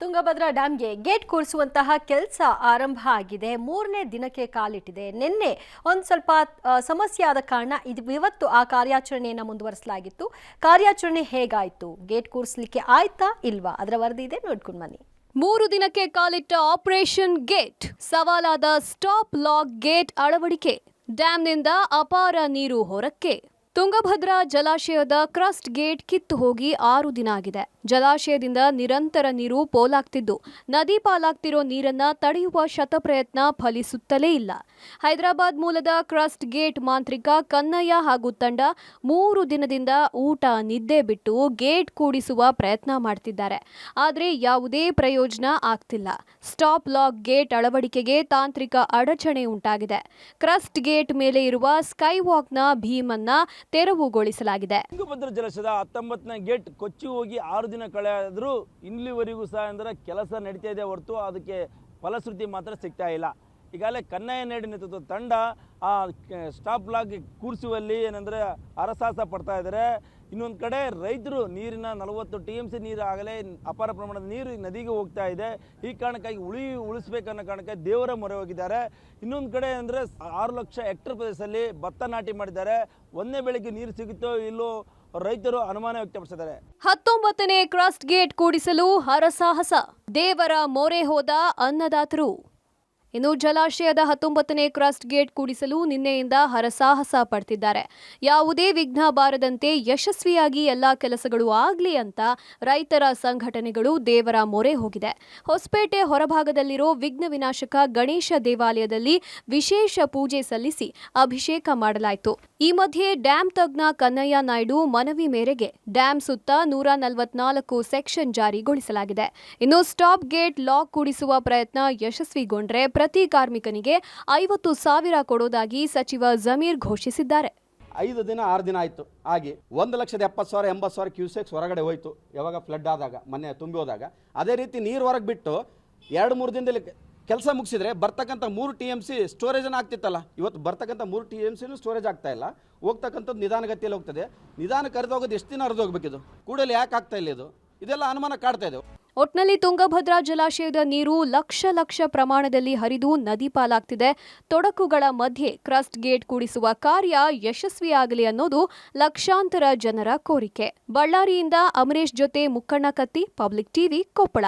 Tungabhadra ಡ್ಯಾಂಗೆ gate ಕೂರಿಸುವಂತಹ ಕೆಲಸ ಆರಂಭ ಆಗಿದೆ. ಮೂರನೇ ದಿನಕ್ಕೆ ಕಾಲಿಟ್ಟಿದೆ. ನಿನ್ನೆ ಒಂದು ಸ್ವಲ್ಪ ಸಮಸ್ಯೆ ಆದ ಕಾರಣ ಇವತ್ತು ಆ ಕಾರ್ಯಾಚರಣೆಯನ್ನು ಮುಂದುವರಿಸಲಾಗಿತ್ತು. ಕಾರ್ಯಾಚರಣೆ ಹೇಗಾಯಿತು, ಗೇಟ್ ಕೂರಿಸಲಿಕ್ಕೆ ಆಯ್ತಾ ಇಲ್ವಾ, ಅದರ ವರದಿ ಇದೆ, ನೋಡ್ಕೊಂಡು ಬನ್ನಿ. 3 ದಿನಕ್ಕೆ ಕಾಲಿಟ್ಟ ಆಪರೇಷನ್ ಗೇಟ್, ಸವಾಲಾದ ಸ್ಟಾಪ್ ಲಾಕ್ ಗೇಟ್ ಅಳವಡಿಕೆ, ಡ್ಯಾಂನಿಂದ ಅಪಾರ ನೀರು ಹೊರಕ್ಕೆ. ತುಂಗಭದ್ರಾ ಜಲಾಶಯದ ಕ್ರಸ್ಟ್ ಗೇಟ್ ಕಿತ್ತು ಹೋಗಿ 6 ದಿನ ಆಗಿದೆ. ಜಲಾಶಯದಿಂದ ನಿರಂತರ ನೀರು ಪೋಲಾಗ್ತಿದ್ದು, ನದಿ ಪಾಲಾಗ್ತಿರೋ ನೀರನ್ನ ತಡೆಯುವ ಶತಪ್ರಯತ್ನ ಫಲಿಸುತ್ತಲೇ ಇಲ್ಲ. ಹೈದರಾಬಾದ್ ಮೂಲದ ಕ್ರಸ್ಟ್ ಗೇಟ್ ಮಾಂತ್ರಿಕ ಕನ್ನಯ್ಯ ಹಾಗೂ ತಂಡ 3 ದಿನದಿಂದ ಊಟ ನಿದ್ದೆ ಬಿಟ್ಟು ಗೇಟ್ ಕೂಡಿಸುವ ಪ್ರಯತ್ನ ಮಾಡ್ತಿದ್ದಾರೆ. ಆದರೆ ಯಾವುದೇ ಪ್ರಯೋಜನ ಆಗ್ತಿಲ್ಲ. ಸ್ಟಾಪ್ ಲಾಕ್ ಗೇಟ್ ಅಳವಡಿಕೆಗೆ ತಾಂತ್ರಿಕ ಅಡಚಣೆ ಉಂಟಾಗಿದೆ. ಕ್ರಸ್ಟ್ ಗೇಟ್ ಮೇಲೆ ಇರುವ ಸ್ಕೈ ವಾಕ್ನ ಭೀಮನ್ನ ತೆರವುಗೊಳಿಸಲಾಗಿದೆ. ತುಂಗಭದ್ರಾ ಜಲಾಶಯದ 19ನೇ ಗೇಟ್ ಕೊಚ್ಚಿ ಹೋಗಿ 6 ದಿನ ಕಳೆದರೂ ಇಲ್ಲಿವರೆಗೂ ಸಹ ಕೆಲಸ ನಡೀತಾ ಇದೆ ಹೊರತು ಅದಕ್ಕೆ ಫಲಶ್ರುತಿ ಮಾತ್ರ ಸಿಗ್ತಾ ಇಲ್ಲ. ಈಗಾಗಲೇ ಕನ್ನಯ್ಯ ನಾಯ್ಡು ನೇತೃತ್ವದ ತಂಡ ಆ ಸ್ಟಾಪ್ ಲಾಗ್ ಕೂರಿಸುವಲ್ಲಿ ಹರಸಾಹಸ ಪಡ್ತಾ ಇದ್ದಾರೆ. ಇನ್ನೊಂದು ಕಡೆ ರೈತರು ನೀರಿನ 40 TMC ನೀರು ಆಗಲೇ ಅಪಾರ ಪ್ರಮಾಣದ ನೀರು ನದಿಗೆ ಹೋಗ್ತಾ ಇದೆ. ಈ ಕಾರಣಕ್ಕಾಗಿ ಉಳಿಸ್ಬೇಕನ್ನೋ ಕಾರಣಕ್ಕೆ ದೇವರ ಮೊರೆ ಹೋಗಿದ್ದಾರೆ. ಇನ್ನೊಂದು ಕಡೆ 6 ಲಕ್ಷ ಹೆಕ್ಟೇರ್ ಪ್ರದೇಶದಲ್ಲಿ ಭತ್ತ ನಾಟಿ ಮಾಡಿದ್ದಾರೆ. ಒಂದೇ ಬೆಳೆಗೆ ನೀರು ಸಿಗುತ್ತೋ ಇಲ್ಲೋ ರೈತರು ಅನುಮಾನ ವ್ಯಕ್ತಪಡಿಸಿದ್ದಾರೆ. 19ನೇ ಕ್ರಸ್ಟ್ ಗೇಟ್ ಕೂಡಿಸಲು ಹರಸಾಹಸ, ದೇವರ ಮೊರೆ ಹೋದ ಅನ್ನದಾತರು. ಇನ್ನು ಜಲಾಶಯದ 19ನೇ ಕ್ರಸ್ಟ್ ಗೇಟ್ ಕೂಡಿಸಲು ನಿನ್ನೆಯಿಂದ ಹರಸಾಹಸ ಪಡ್ತಿದ್ದಾರೆ. ಯಾವುದೇ ವಿಘ್ನ ಬಾರದಂತೆ ಯಶಸ್ವಿಯಾಗಿ ಎಲ್ಲಾ ಕೆಲಸಗಳು ಆಗಲಿ ಅಂತ ರೈತರ ಸಂಘಟನೆಗಳು ದೇವರ ಮೊರೆ ಹೋಗಿದೆ. ಹೊಸಪೇಟೆ ಹೊರಭಾಗದಲ್ಲಿರೋ ವಿಘ್ನ ವಿನಾಶಕ ಗಣೇಶ ದೇವಾಲಯದಲ್ಲಿ ವಿಶೇಷ ಪೂಜೆ ಸಲ್ಲಿಸಿ ಅಭಿಷೇಕ ಮಾಡಲಾಯಿತು. ಈ ಮಧ್ಯೆ ಡ್ಯಾಂ ತಜ್ಞ ಕನ್ನಯ್ಯ ನಾಯ್ಡು ಮನವಿ ಮೇರೆಗೆ ಡ್ಯಾಂ ಸುತ್ತ 144 ಸೆಕ್ಷನ್ ಜಾರಿಗೊಳಿಸಲಾಗಿದೆ. ಇನ್ನು ಸ್ಟಾಪ್ ಗೇಟ್ ಲಾಕ್ ಕೂಡಿಸುವ ಪ್ರಯತ್ನ ಯಶಸ್ವಿಗೊಂಡ್ರೆ ಪ್ರತಿ ಕಾರ್ಮಿಕನಿಗೆ 50,000 ಕೊಡೋದಾಗಿ ಸಚಿವ ಜಮೀರ್ ಘೋಷಿಸಿದ್ದಾರೆ. 5 ದಿನ 6 ದಿನ ಆಯಿತು ಆಗಿ 1,70,000 80,000 ಕ್ಯೂಸೆಕ್ಸ್ ಹೊರಗಡೆ ಹೋಯಿತು. ಯಾವಾಗ ಫ್ಲಡ್ ಆದಾಗ, ಮೊನ್ನೆ ತುಂಬಿ ಹೋದಾಗ. ಅದೇ ರೀತಿ ನೀರು ಹೊರಗೆ ಬಿಟ್ಟು 2-3 ದಿನದಲ್ಲಿ ಕೆಲಸ ಮುಗಿಸಿದ್ರೆ ಬರ್ತಕ್ಕಂಥ 3 TMC ಸ್ಟೋರೇಜನ್ನು ಆಗ್ತಿತ್ತಲ್ಲ. ಇವತ್ತು ಬರ್ತಕ್ಕಂಥ 3 TMCನೂ ಸ್ಟೋರೇಜ್ ಆಗ್ತಾ ಇಲ್ಲ. ಹೋಗ್ತಕ್ಕಂಥದ್ದು ನಿಧಾನಗತಿಯಲ್ಲಿ ಹೋಗ್ತದೆ. ನಿಧಾನಕ್ಕೆ ಹರಿದೋಗೋದು ಎಷ್ಟು ದಿನ ಹರಿದೋಗ್ಬೇಕಿದು, ಕೂಡಲೇ ಯಾಕೆ ಆಗ್ತಾ ಇಲ್ಲ ಇದು, ಇದೆಲ್ಲ ಅನುಮಾನ ಕಾಡ್ತಾ ಇದೆ. ಒಟ್ನಲ್ಲಿ ತುಂಗಭದ್ರಾ ಜಲಾಶಯದ ನೀರು ಲಕ್ಷ ಪ್ರಮಾಣದಲ್ಲಿ ಹರಿದು ನದಿ ಪಾಲಾಗ್ತಿದೆ. ತೊಡಕುಗಳ ಮಧ್ಯೆ ಕ್ರಸ್ಟ್ ಗೇಟ್ ಕೂಡಿಸುವ ಕಾರ್ಯ ಯಶಸ್ವಿಯಾಗಲಿ ಅನ್ನೋದು ಲಕ್ಷಾಂತರ ಜನರ ಕೋರಿಕೆ. ಬಳ್ಳಾರಿಯಿಂದ ಅಮರೇಶ್ ಜೊತೆ ಮುಕ್ಕಣ್ಣ ಕತ್ತಿ, ಪಬ್ಲಿಕ್ ಟಿವಿ, ಕೊಪ್ಪಳ.